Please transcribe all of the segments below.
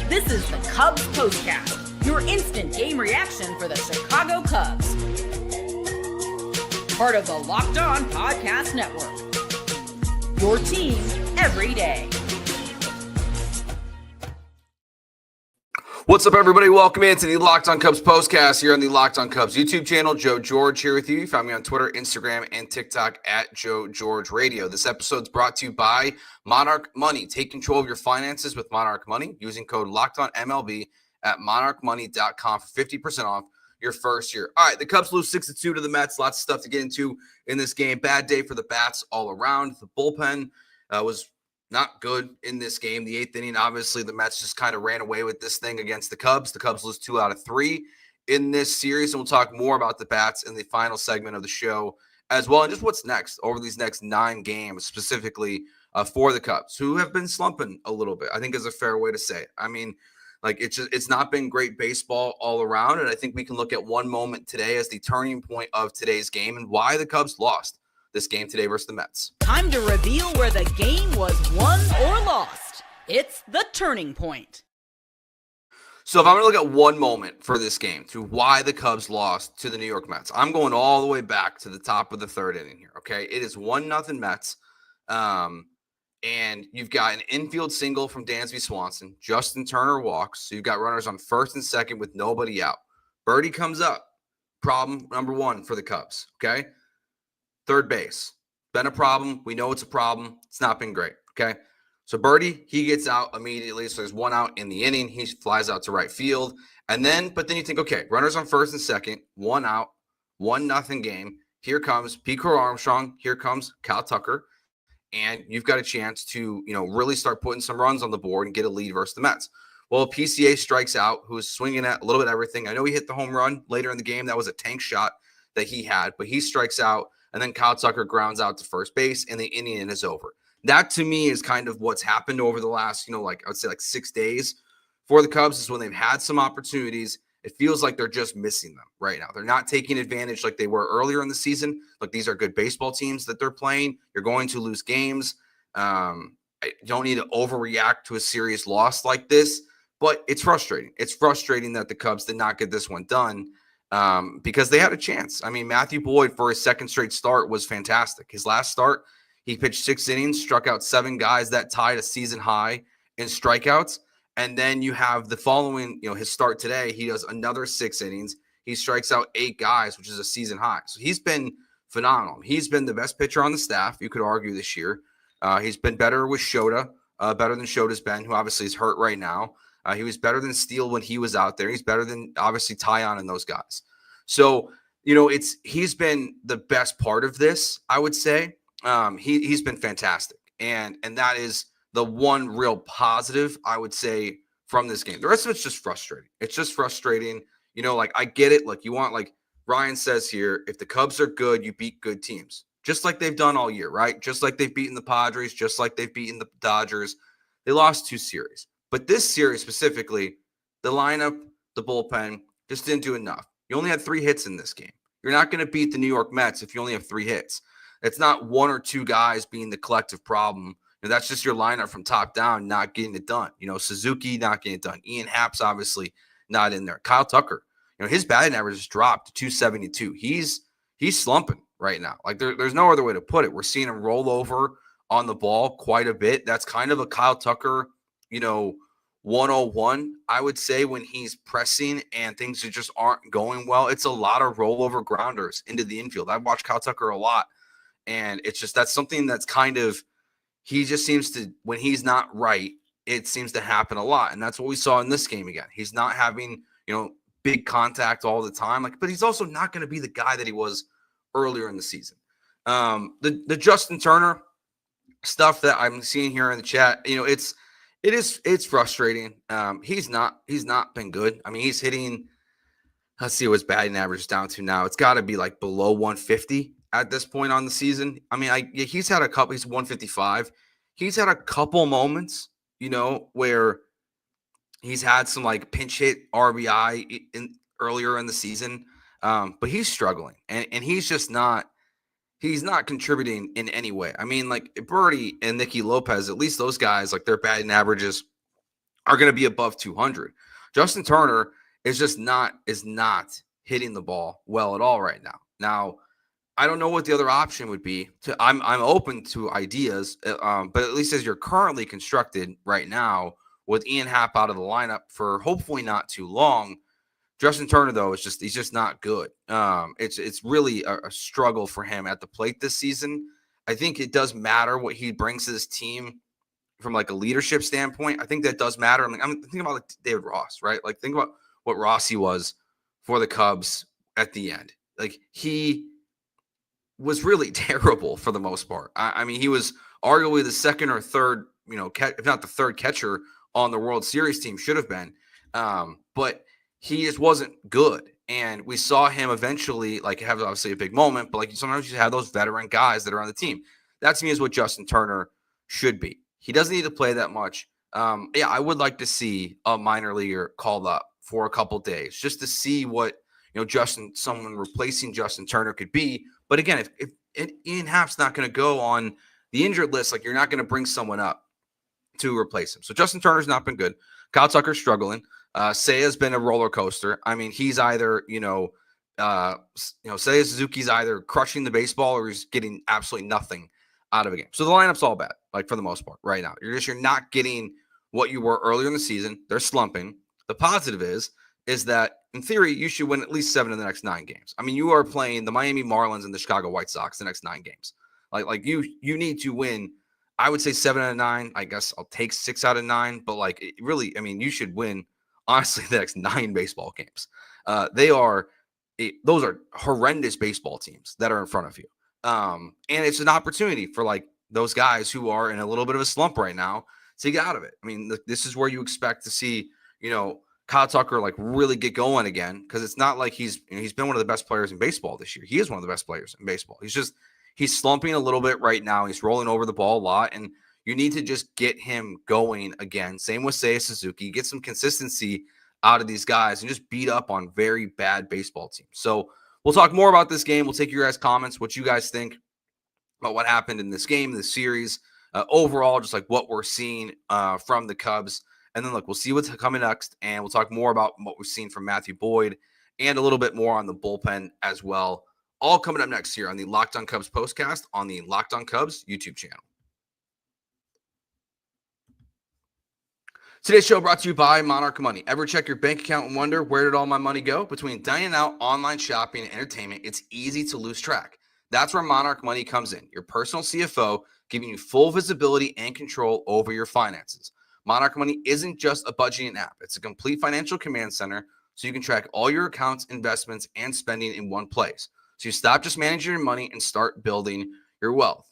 This is the Cubs Postcast, your instant game reaction for the Chicago Cubs. Part of the Locked On Podcast Network. Your team every day. What's up, everybody? Welcome into the Locked On Cubs Postcast here on the Locked On Cubs YouTube channel. Joe George here with you. You found me on Twitter, Instagram, and TikTok at Joe George Radio. This episode's brought to you by Monarch Money. Take control of your finances with Monarch Money using code LOCKEDONMLB at monarchmoney.com for 50% off your first year. All right, the Cubs lose 6-2 to the Mets. Lots of stuff to get into in this game. Bad day for the bats all around. The bullpen was not good in this game. The eighth inning, obviously, the Mets just kind of ran away with this thing against the Cubs. The Cubs lose 2 out of 3 in this series, and we'll talk more about the bats in the final segment of the show as well, and just what's next over these next 9 games, specifically for the Cubs, who have been slumping a little bit, I think is a fair way to say it. I mean, like it's not been great baseball all around, and I think we can look at one moment today as the turning point of today's game and why the Cubs lost this game today versus the Mets. Time to reveal where the game was won or lost. It's the turning point. So if I'm going to look at one moment for this game to why the Cubs lost to the New York Mets, I'm going all the way back to the top of the third inning here, okay? It is 1-0 Mets, and you've got an infield single from Dansby Swanson. Justin Turner walks, so you've got runners on first and second with nobody out. Birdie comes up. Problem number 1 for the Cubs, okay? Third base, been a problem. We know it's a problem. It's not been great, okay? So Birdie, he gets out immediately. So there's 1 out in the inning. He flies out to right field. But then you think, okay, runners on first and second, 1 out, 1-0 game. Here comes Pete Crow-Armstrong. Here comes Kyle Tucker. And you've got a chance to, really start putting some runs on the board and get a lead versus the Mets. Well, PCA strikes out, who's swinging at a little bit of everything. I know he hit the home run later in the game. That was a tank shot that he had, but he strikes out. And then Kyle Tucker grounds out to first base, and the inning is over. That, to me, is kind of what's happened over the last, I would say 6 days for the Cubs is when they've had some opportunities. It feels like they're just missing them right now. They're not taking advantage like they were earlier in the season. Look, these are good baseball teams that they're playing. You're going to lose games. I don't need to overreact to a serious loss like this, but it's frustrating. It's frustrating that the Cubs did not get this one done. Because they had a chance. I mean, Matthew Boyd for his second straight start was fantastic. His last start, he pitched 6 innings, struck out 7 guys. That tied a season high in strikeouts. And then you have the following, his start today, he does another 6 innings. He strikes out 8 guys, which is a season high. So he's been phenomenal. He's been the best pitcher on the staff, you could argue, this year. He's been better with Shota, better than Shota's been, who obviously is hurt right now. He was better than Steele when he was out there. He's better than, obviously, Tyon and those guys. So, he's been the best part of this, I would say. He's been fantastic. And that is the one real positive, I would say, from this game. The rest of it's just frustrating. It's just frustrating. I get it. Like, you want, like Ryan says here, if the Cubs are good, you beat good teams. Just like they've done all year, right? Just like they've beaten the Padres, just like they've beaten the Dodgers. They lost 2 series. But this series specifically, the lineup, the bullpen, just didn't do enough. You only had 3 hits in this game. You're not going to beat the New York Mets if you only have 3 hits. It's not 1 or 2 guys being the collective problem. That's just your lineup from top down not getting it done. Suzuki not getting it done. Ian Happ's obviously not in there. Kyle Tucker, his batting average has dropped to 272. He's slumping right now. Like there's no other way to put it. We're seeing him roll over on the ball quite a bit. That's kind of a Kyle Tucker 101, I would say, when he's pressing and things just aren't going well. It's a lot of rollover grounders into the infield. I've watched Kyle Tucker a lot, and it's just that's something that's kind of he just seems to, when he's not right, it seems to happen a lot. And that's what we saw in this game again. He's not having, big contact all the time, but he's also not going to be the guy that he was earlier in the season. The Justin Turner stuff that I'm seeing here in the chat, it's frustrating. He's not been good. I mean, he's hitting, let's see what his batting average is down to now. It's got to be like below 150 at this point on the season. I mean, he's had a couple, he's 155. He's had a couple moments, where he's had some like pinch hit RBI earlier in the season. But he's struggling and he's just not, he's not contributing in any way. I mean, like Birdie and Nicky Lopez, at least those guys, like their batting averages are going to be above 200. Justin Turner is not hitting the ball well at all right now. Now, I don't know what the other option would be. I'm open to ideas, but at least as you're currently constructed right now, with Ian Happ out of the lineup for hopefully not too long, Justin Turner though he's just not good. It's really a struggle for him at the plate this season. I think it does matter what he brings to this team from like a leadership standpoint. I think that does matter. I'm thinking about like David Ross, right? Like think about what Rossi was for the Cubs at the end. Like he was really terrible for the most part. I mean, he was arguably the second or third, if not the third catcher on the World Series team, should have been. But he just wasn't good. And we saw him eventually like have obviously a big moment, but like sometimes you have those veteran guys that are on the team. That to me is what Justin Turner should be. He doesn't need to play that much. I would like to see a minor leaguer called up for a couple days just to see what, someone replacing Justin Turner could be. But again, if Ian Happ's not going to go on the injured list, like you're not going to bring someone up to replace him. So Justin Turner's not been good. Kyle Tucker's struggling. Seiya's been a roller coaster. I mean, he's either, Seiya Suzuki's either crushing the baseball or he's getting absolutely nothing out of a game. So the lineup's all bad, like for the most part right now. You're not getting what you were earlier in the season. They're slumping. The positive is that in theory, you should win at least 7 of the next 9 games. I mean, you are playing the Miami Marlins and the Chicago White Sox the next 9 games. Like you need to win. I would say 7 out of 9. I guess I'll take 6 out of 9. But like it really, I mean, you should win honestly the next 9 baseball games. Those are horrendous baseball teams that are in front of you. And it's an opportunity for like those guys who are in a little bit of a slump right now to get out of it. I mean, this is where you expect to see, Kyle Tucker like really get going again, because it's not like he's been one of the best players in baseball this year. He is one of the best players in baseball. He's slumping a little bit right now. He's rolling over the ball a lot, and you need to just get him going again. Same with Seiya Suzuki. Get some consistency out of these guys and just beat up on very bad baseball teams. So we'll talk more about this game. We'll take your guys' comments, what you guys think about what happened in this game, this series, overall, just like what we're seeing from the Cubs. And then, look, we'll see what's coming next, and we'll talk more about what we've seen from Matthew Boyd and a little bit more on the bullpen as well. All coming up next here on the Locked On Cubs postcast on the Locked On Cubs YouTube channel. Today's show brought to you by Monarch Money. Ever check your bank account and wonder, where did all my money go? Between dining out, online shopping, and entertainment, it's easy to lose track. That's where Monarch Money comes in, your personal CFO, giving you full visibility and control over your finances. Monarch Money isn't just a budgeting app. It's a complete financial command center, so you can track all your accounts, investments, and spending in one place. So you stop just managing your money and start building your wealth.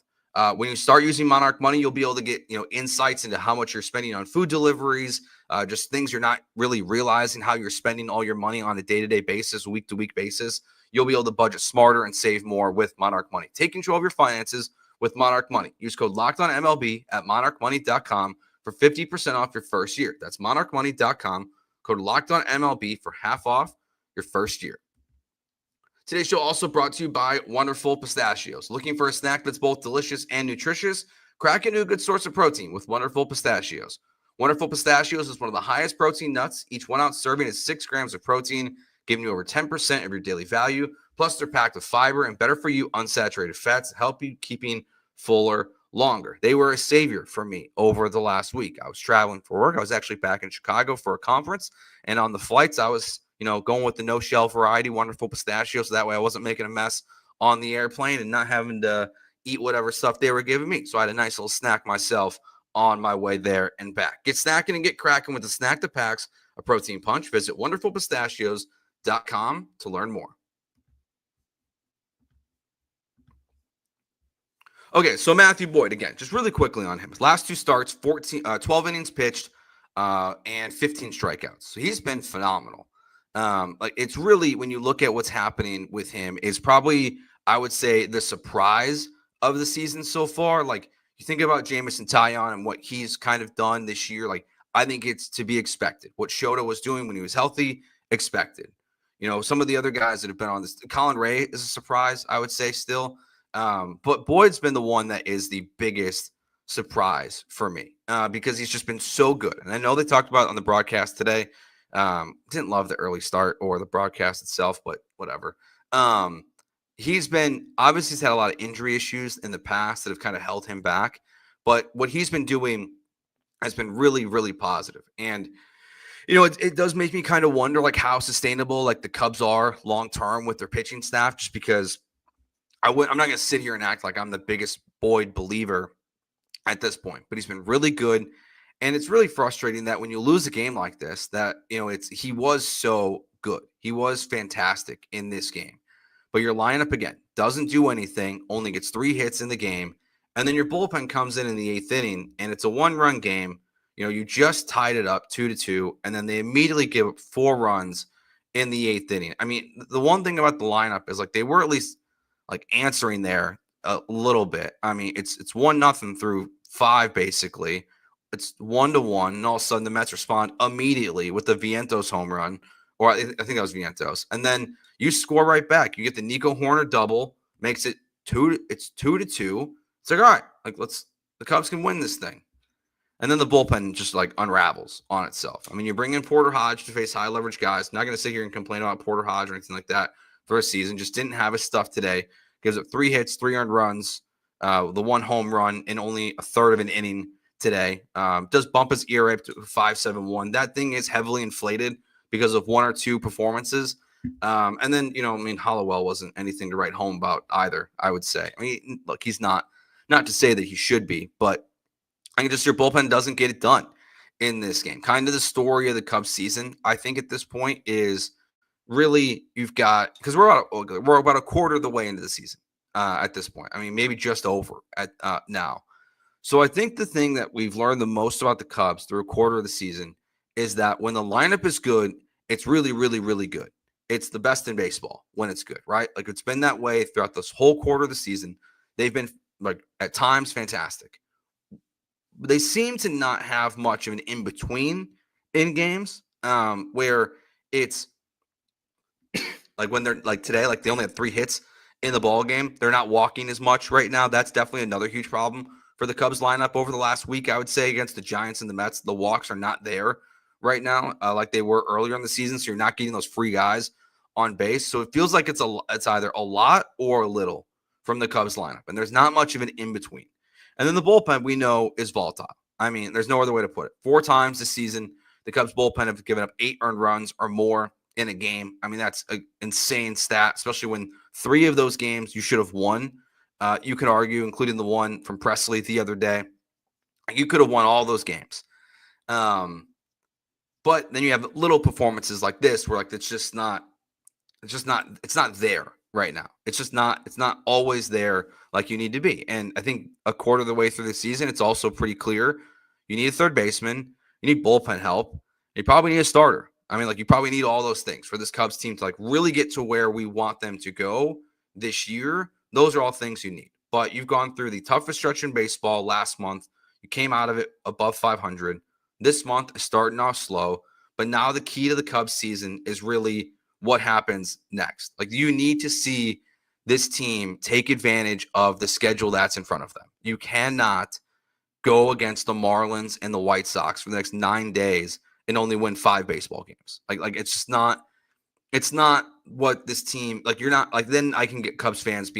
When you start using Monarch Money, you'll be able to get insights into how much you're spending on food deliveries, just things you're not really realizing, how you're spending all your money on a day-to-day basis, week-to-week basis. You'll be able to budget smarter and save more with Monarch Money. Take control of your finances with Monarch Money. Use code LOCKEDONMLB at monarchmoney.com for 50% off your first year. That's monarchmoney.com, code LOCKEDONMLB for half off your first year. Today's show also brought to you by Wonderful Pistachios. Looking for a snack that's both delicious and nutritious? Crack into a good source of protein with Wonderful Pistachios. Wonderful Pistachios is one of the highest protein nuts. Each 1-ounce serving is 6 grams of protein, giving you over 10% of your daily value. Plus, they're packed with fiber and better-for-you unsaturated fats to help you keeping fuller longer. They were a savior for me over the last week. I was traveling for work. I was actually back in Chicago for a conference, and on the flights, I was going with the no-shell variety, Wonderful Pistachios, so that way I wasn't making a mess on the airplane and not having to eat whatever stuff they were giving me. So I had a nice little snack myself on my way there and back. Get snacking and get cracking with the snack that packs a protein punch. Visit wonderfulpistachios.com to learn more. Okay, so Matthew Boyd, again, just really quickly on him. His last 2 starts, 12 innings pitched, and 15 strikeouts. So he's been phenomenal. It's really, when you look at what's happening with him, is probably, I would say, the surprise of the season so far. Like, you think about Jameson Taillon and what he's kind of done this year. Like, I think it's to be expected. What Shota was doing when he was healthy, expected. Some of the other guys that have been on this, Colin Ray is a surprise, I would say, still. But Boyd's been the one that is the biggest surprise for me because he's just been so good. And I know they talked about it on the broadcast today. Didn't love the early start or the broadcast itself, but whatever. He's been obviously he's had a lot of injury issues in the past that have kind of held him back. But what he's been doing has been really, really positive. And it does make me kind of wonder like how sustainable like the Cubs are long term with their pitching staff, just because I'm not going to sit here and act like I'm the biggest Boyd believer at this point, but he's been really good. And it's really frustrating that when you lose a game like this, that, he was so good. He was fantastic in this game. But your lineup, again, doesn't do anything, only gets 3 hits in the game. And then your bullpen comes in the 8th inning, and it's a 1-run game. You just tied it up 2-2, and then they immediately give up 4 runs in the 8th inning. I mean, the one thing about the lineup is like they were at least like answering there a little bit. I mean, it's 1-0 through 5 basically. It's 1-1, and all of a sudden the Mets respond immediately with the Vientos home run, or I think that was Vientos, and then you score right back. You get the Nico Hoerner double, makes it 2-2. It's like, all right, like the Cubs can win this thing. And then the bullpen just like unravels on itself. I mean, you bring in Porter Hodge to face high leverage guys. Not going to sit here and complain about Porter Hodge or anything like that for a season. Just didn't have his stuff today. Gives up 3 hits, 3 earned runs, the 1 home run in only a third of an inning today. Does bump his ERA to 5.71. That thing is heavily inflated because of 1 or 2 performances. And then, Hollowell wasn't anything to write home about either, I would say. I mean, look, he's not to say that he should be, but I think just your bullpen doesn't get it done in this game. Kind of the story of the Cubs season, I think, at this point is really you've got, because we're about a quarter of the way into the season at this point. I mean, maybe just over at now. So I think the thing that we've learned the most about the Cubs through a quarter of the season is that when the lineup is good, it's really, really, really good. It's the best in baseball when it's good, right? Like it's been that way throughout this whole quarter of the season. They've been like at times fantastic. They seem to not have much of an in-between in games where it's like when they're like today, like they only had 3 hits in the ball game. They're not walking as much right now. That's definitely another huge problem for the Cubs lineup over the last week. I would say against the Giants and the Mets, the walks are not there right now like they were earlier in the season. So you're not getting those free guys on base. So it feels like it's either a lot or a little from the Cubs lineup. And there's not much of an in-between. And then the bullpen we know is volatile. I mean, there's no other way to put it. 4 times this season, the Cubs bullpen have given up 8 earned runs or more in a game. I mean, that's an insane stat, especially when 3 of those games you should have won. You could argue, including the one from Presley the other day, you could have won all those games. But then you have little performances like this where like it's not there right now. It's not always there like you need to be. And I think a quarter of the way through the season, it's also pretty clear you need a third baseman, you need bullpen help, you probably need a starter. I mean, like you probably need all those things for this Cubs team to like really get to where we want them to go this year. Those are all things you need. But you've gone through the toughest stretch in baseball last month. You came out of it above 500. This month is starting off slow. But now the key to the Cubs season is really what happens next. Like you need to see this team take advantage of the schedule that's in front of them. You cannot go against the Marlins and the White Sox for the next 9 days and only win 5 baseball games. Like it's just not, it's not what this team, like you're not, like then I can get Cubs fans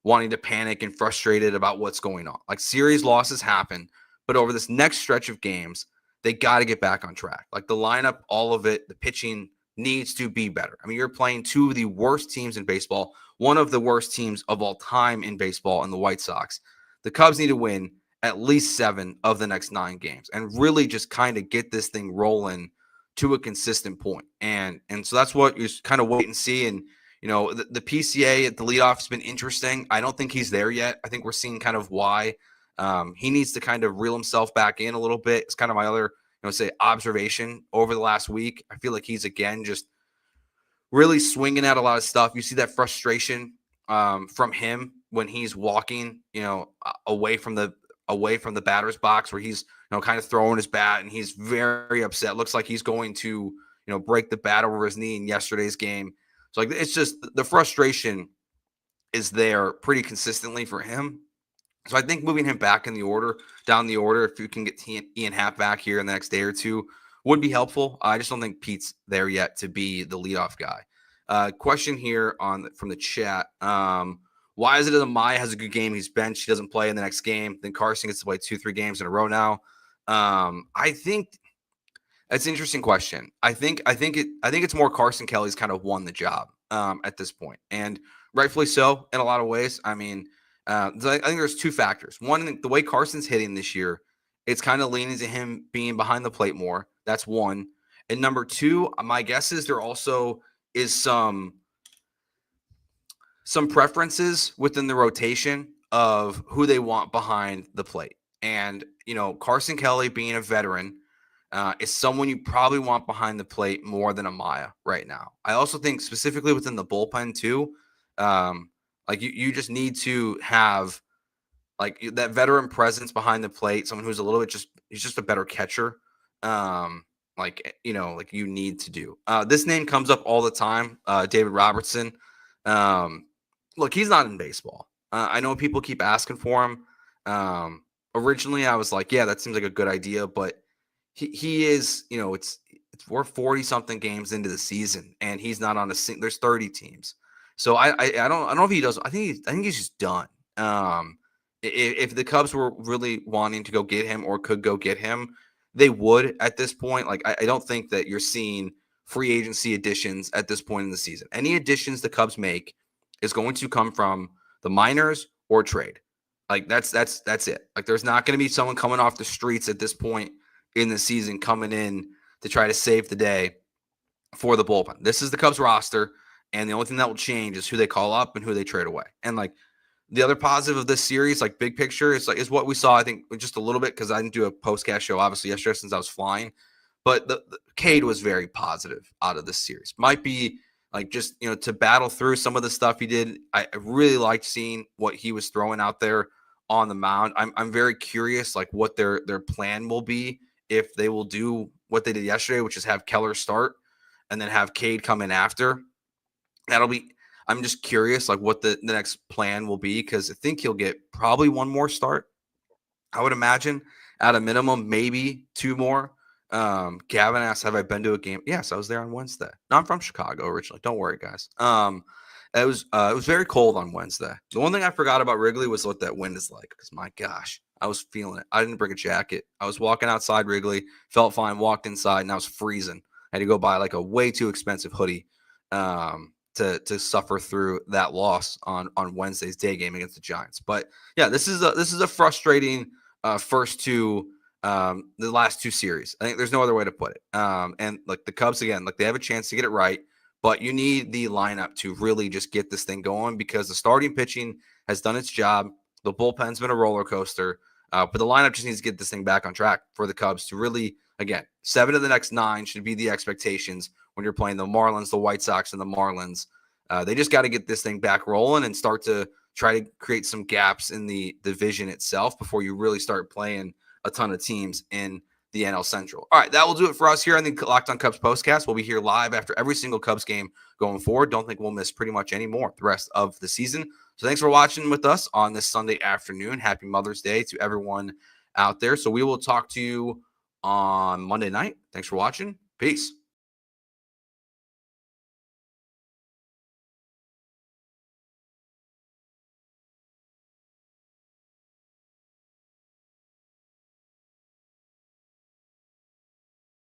wanting to panic and frustrated about what's going on. Like series losses happen, but over this next stretch of games, they got to get back on track. Like the lineup, all of it, the pitching needs to be better. I mean, you're playing 2 of the worst teams in baseball, one of the worst teams of all time in baseball, and the White Sox. The Cubs need to win at least 7 of the next 9 games and really just kind of get this thing rolling to a consistent point. And so that's what you kind of wait and see. And, the PCA at the leadoff has been interesting. I don't think he's there yet. I think we're seeing kind of why he needs to kind of reel himself back in a little bit. It's kind of my other, observation over the last week. I feel like he's, again, just really swinging at a lot of stuff. You see that frustration from him when he's walking, away from the batter's box where he's, kind of throwing his bat and he's very upset. Looks like he's going to, break the bat over his knee in yesterday's game. So like, it's just the frustration is there pretty consistently for him. So I think moving him back in the order, down the order, if you can get Ian Happ back here in the next day or two, would be helpful. I just don't think Pete's there yet to be the leadoff guy. Question here from the chat. Why is it that Amaya has a good game? He's benched. He doesn't play in the next game. Then Carson gets to play 2-3 games in a row now. I think that's an interesting question. I think it's more Carson Kelly's kind of won the job at this point, and rightfully so in a lot of ways. I mean, I think there's two factors. One, the way Carson's hitting this year, it's kind of leaning to him being behind the plate more. That's one. And number two, my guess is there also is some preferences within the rotation of who they want behind the plate. And, Carson Kelly being a veteran is someone you probably want behind the plate more than Amaya right now. I also think specifically within the bullpen too, you just need to have that veteran presence behind the plate, someone who's a little bit he's just a better catcher. You need to do. This name comes up all the time, David Robertson. Look, he's not in baseball. I know people keep asking for him. Originally, I was like, yeah, that seems like a good idea, but he is, we're 40-something games into the season, and he's not on there's 30 teams. So I don't know if he does. I think he's just done. If the Cubs were really wanting to go get him or could go get him, they would at this point. I don't think that you're seeing free agency additions at this point in the season. Any additions the Cubs make is going to come from the minors or trade. That's it. There's not going to be someone coming off the streets at this point in the season coming in to try to save the day for the bullpen. This is the Cubs roster, and the only thing that will change is who they call up and who they trade away. And the other positive of this series, big picture, is what we saw, I think, just a little bit, because I didn't do a postcast show, obviously, yesterday since I was flying. But the Cade was very positive out of this series. Might be to battle through some of the stuff he did. I really liked seeing what he was throwing out there on the mound. I'm very curious, what their plan will be if they will do what they did yesterday, which is have Keller start and then have Cade come in after. I'm just curious, what the next plan will be, because I think he'll get probably one more start. I would imagine at a minimum, maybe two more. Gavin asked, have I been to a game? Yes, I was there on Wednesday. No, I'm from Chicago originally. Don't worry, guys. It was very cold on Wednesday. The one thing I forgot about Wrigley was what that wind is like, because my gosh, I was feeling it. I didn't bring a jacket. I was walking outside Wrigley, felt fine, walked inside, and I was freezing. I had to go buy a way too expensive hoodie to suffer through that loss on Wednesday's day game against the Giants. But yeah, this is a frustrating first two, the last two series. I think there's no other way to put it. And the Cubs, again, they have a chance to get it right, but you need the lineup to really just get this thing going, because the starting pitching has done its job. The bullpen's been a roller coaster, but the lineup just needs to get this thing back on track for the Cubs to really, again, 7 of the next 9 should be the expectations when you're playing the Marlins, the White Sox, and the Marlins. They just got to get this thing back rolling and start to try to create some gaps in the division itself before you really start playing a ton of teams in the NL Central. All right, that will do it for us here on the Locked On Cubs postcast. We'll be here live after every single Cubs game going forward. Don't think we'll miss pretty much any more the rest of the season. So thanks for watching with us on this Sunday afternoon. Happy Mother's Day to everyone out there. So we will talk to you on Monday night. Thanks for watching. Peace.